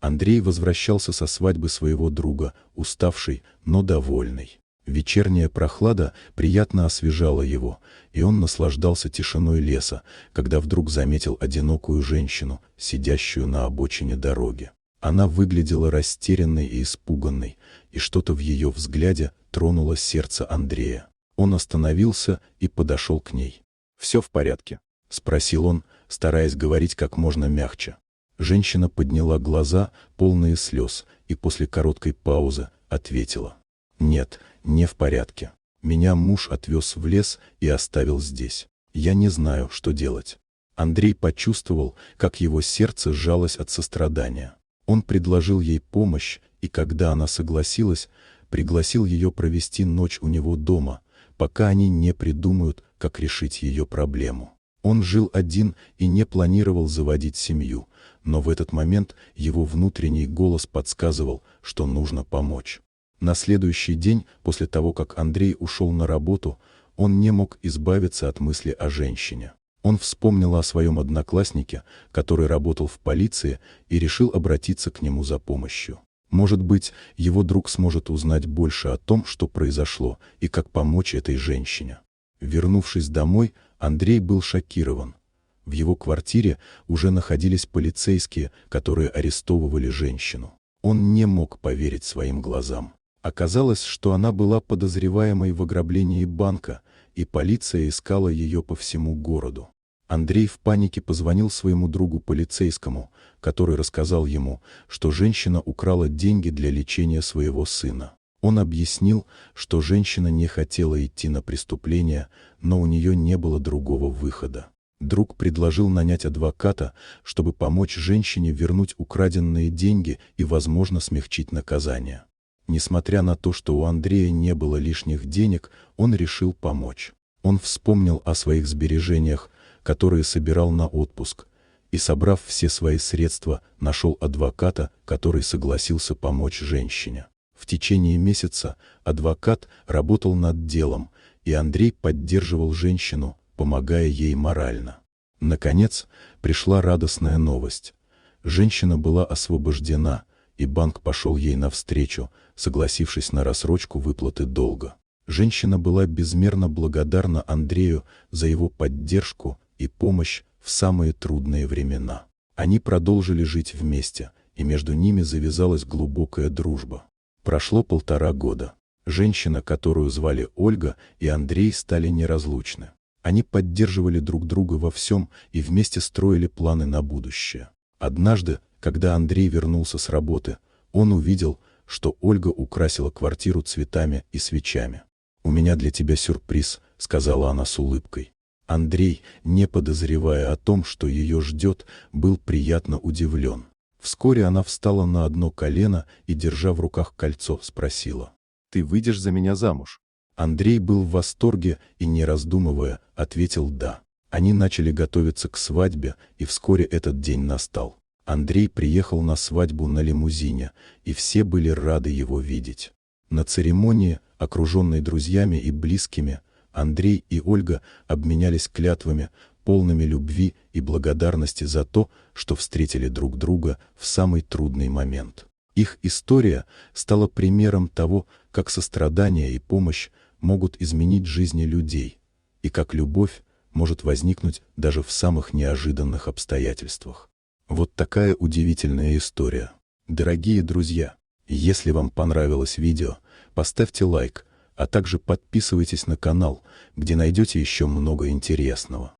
Андрей возвращался со свадьбы своего друга, уставший, но довольный. Вечерняя прохлада приятно освежала его, и он наслаждался тишиной леса, когда вдруг заметил одинокую женщину, сидящую на обочине дороги. Она выглядела растерянной и испуганной, и что-то в ее взгляде тронуло сердце Андрея. Он остановился и подошел к ней. «Все в порядке?» — спросил он, стараясь говорить как можно мягче. Женщина подняла глаза, полные слез, и после короткой паузы ответила: «Нет, не в порядке. Меня муж отвез в лес и оставил здесь. Я не знаю, что делать». Андрей почувствовал, как его сердце сжалось от сострадания. Он предложил ей помощь, и когда она согласилась, пригласил ее провести ночь у него дома, пока они не придумают, как решить ее проблему. Он жил один и не планировал заводить семью, но в этот момент его внутренний голос подсказывал, что нужно помочь. На следующий день, после того, как Андрей ушел на работу, он не мог избавиться от мысли о женщине. Он вспомнил о своем однокласснике, который работал в полиции, и решил обратиться к нему за помощью. Может быть, его друг сможет узнать больше о том, что произошло, и как помочь этой женщине. Вернувшись домой, Андрей был шокирован. В его квартире уже находились полицейские, которые арестовывали женщину. Он не мог поверить своим глазам. Оказалось, что она была подозреваемой в ограблении банка, и полиция искала ее по всему городу. Андрей в панике позвонил своему другу полицейскому, который рассказал ему, что женщина украла деньги для лечения своего сына. Он объяснил, что женщина не хотела идти на преступление, но у нее не было другого выхода. Друг предложил нанять адвоката, чтобы помочь женщине вернуть украденные деньги и, возможно, смягчить наказание. Несмотря на то, что у Андрея не было лишних денег, он решил помочь. Он вспомнил о своих сбережениях, которые собирал на отпуск, и, собрав все свои средства, нашел адвоката, который согласился помочь женщине. В течение месяца адвокат работал над делом, и Андрей поддерживал женщину, помогая ей морально. Наконец, пришла радостная новость. Женщина была освобождена, и банк пошел ей навстречу, согласившись на рассрочку выплаты долга. Женщина была безмерно благодарна Андрею за его поддержку и помощь в самые трудные времена. Они продолжили жить вместе, и между ними завязалась глубокая дружба. Прошло 1,5 года. Женщина, которую звали Ольга, и Андрей стали неразлучны. Они поддерживали друг друга во всем и вместе строили планы на будущее. Однажды, когда Андрей вернулся с работы, он увидел, что Ольга украсила квартиру цветами и свечами. «У меня для тебя сюрприз», — сказала она с улыбкой. Андрей, не подозревая о том, что ее ждет, был приятно удивлен. Вскоре она встала на одно колено и, держа в руках кольцо, спросила: «Ты выйдешь за меня замуж?» Андрей был в восторге и, не раздумывая, ответил «да». Они начали готовиться к свадьбе, и вскоре этот день настал. Андрей приехал на свадьбу на лимузине, и все были рады его видеть. На церемонии, окруженной друзьями и близкими, Андрей и Ольга обменялись клятвами, полными любви и благодарности за то, что встретили друг друга в самый трудный момент. Их история стала примером того, как сострадание и помощь могут изменить жизни людей, и как любовь может возникнуть даже в самых неожиданных обстоятельствах. Вот такая удивительная история. Дорогие друзья, если вам понравилось видео, поставьте лайк, а также подписывайтесь на канал, где найдете еще много интересного.